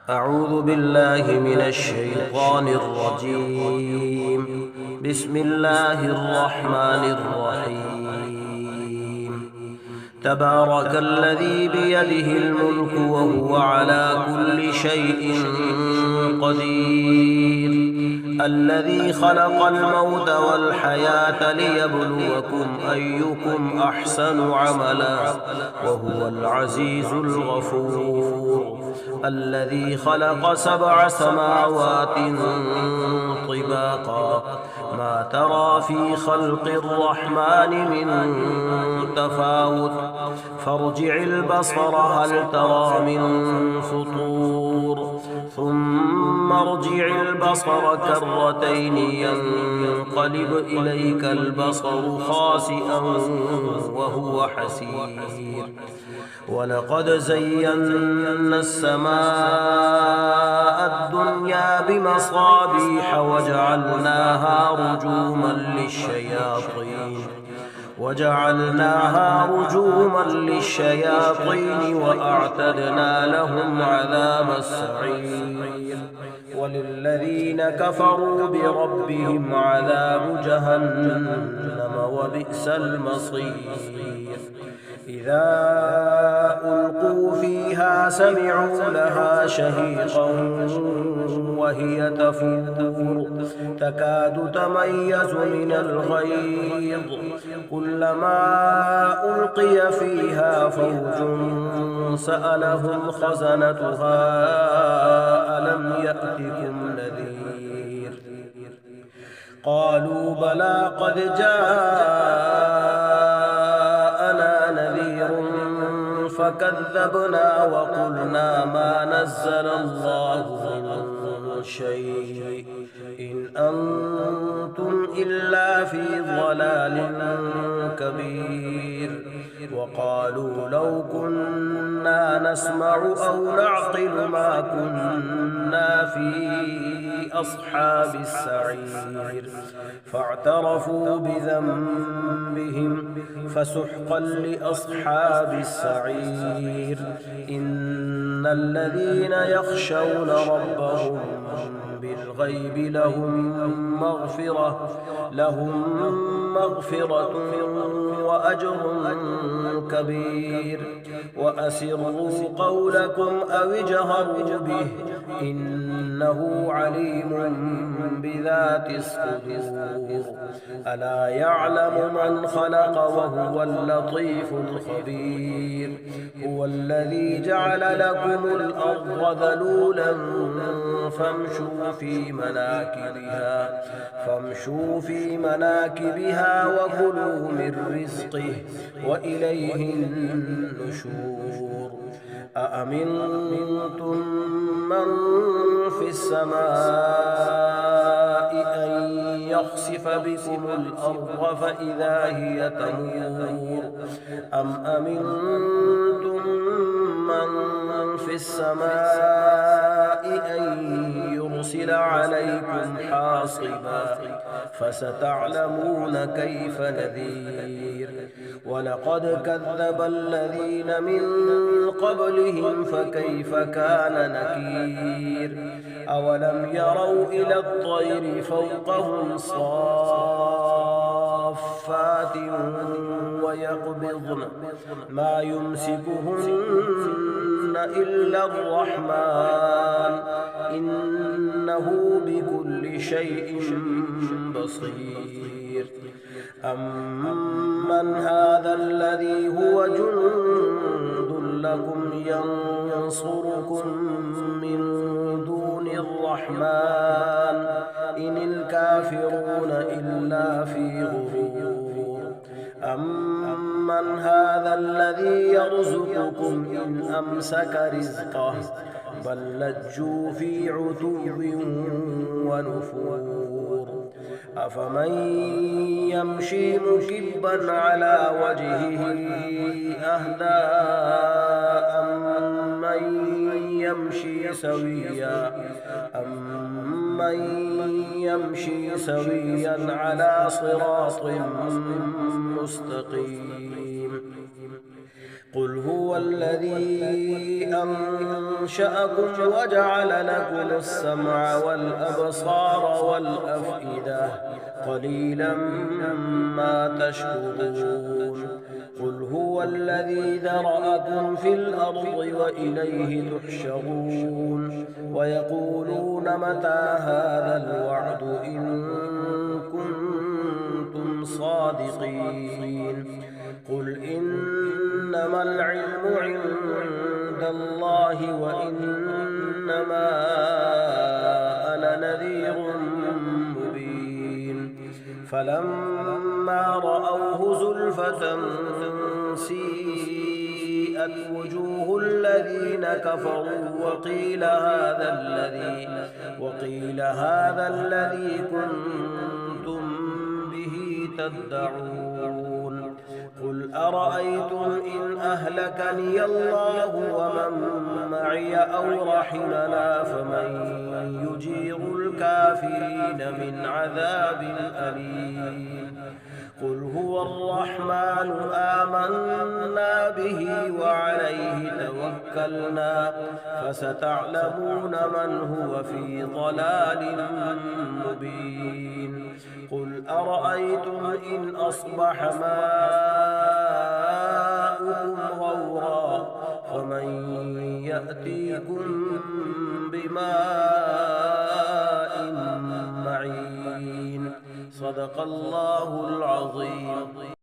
أعوذ بالله من الشيطان الرجيم. بسم الله الرحمن الرحيم. تبارك الذي بيده الملك وهو على كل شيء قدير، الذي خلق الموت والحياة ليبلوكم أيكم أحسن عملا وهو العزيز الغفور، الذي خلق 7 سماوات طباقا ما ترى في خلق الرحمن من تفاوت فارجع البصر هل ترى من فطور ثم ارجع البصر كرتين ينقلب إليك البصر خاسئا وهو حسير. ولقد زينا السماء الدنيا بمصابيح وجعلناها رجوما للشياطين وأعتدنا لهم عذاب السعير. وللذين كفروا بربهم عذاب جهنم وبئس المصير. إذا ألقوا فيها سمعوا لها شهيقا وهي تفور تكاد تميز من الغيظ، كلما ألقي فيها فوج سألهم خزنتها ألم يأتكم نذير؟ قالوا بلى قد جاءنا نذير فكذبنا وقلنا ما نزل الله من شيء إن أنتم إلا في ضلال كبير. وقالوا لو كنا نسمع أو نعقل ما كنا في أصحاب السعير. فاعترفوا بذنبهم فسحقا لأصحاب السعير. إن الذين يخشون ربهم بالغيب لهم مغفرة وأجر كبير. وأسروا قولكم أو اجهروا به إنه عليم بذات الصدور. ألا يعلم من خلق وهو اللطيف الخبير. هو الذي جعل لكم الأرض ذلولا فامشوا في مناكبها وكلوا من رزقه وإليه النشور. أأمنتم من في السماء أن يخسف بكم الأرض فإذا هي تمور أم أمنتم من في السماء أن يرسل عليكم حاصبا فستعلمون كيف نذير. ولقد كذب الذين من قبلهم فكيف كان نكير. أولم يروا إلى الطير فوقهم صافات ويقبضن ما يمسكهن إلا الرحمن إنه بكل شيء بصير. أمن هذا الذي هو جند لكم ينصركم من دون الرحمن إن الكافرون إلا في غرور. أمن هذا الذي يرزقكم إن أمسك رزقه بل لجوا في عتو ونفور. أفمن يمشي مكبا على وجهه أهدى أمن يمشي سويا على صراط مستقيم. قل هو الذي أنشأكم وجعل لكم السمع والأبصار والأفئدة قليلا ما تشكرون قل هو الذي ذرأكم في الأرض وإليه تحشرون ويقولون متى هذا الوعد إن كنتم صادقين قل إنما العلم عند الله وإنما أنا نذير مبين فلما رأوه زلفة سيئت وجوه الذين كفروا وقيل هذا الذي كنتم به تدعون قل أرأيتم إن أهلكني الله ومن معي أو رحمنا فمن يجير الكافرين من عذاب أليم قل هو الرحمن آمنا به وعليه توكلنا فستعلمون من هو في ضلال مبين قل أرأيتم إن أصبح ماؤكم غورا فمن يأتيكم بماء معين صدق الله العظيم.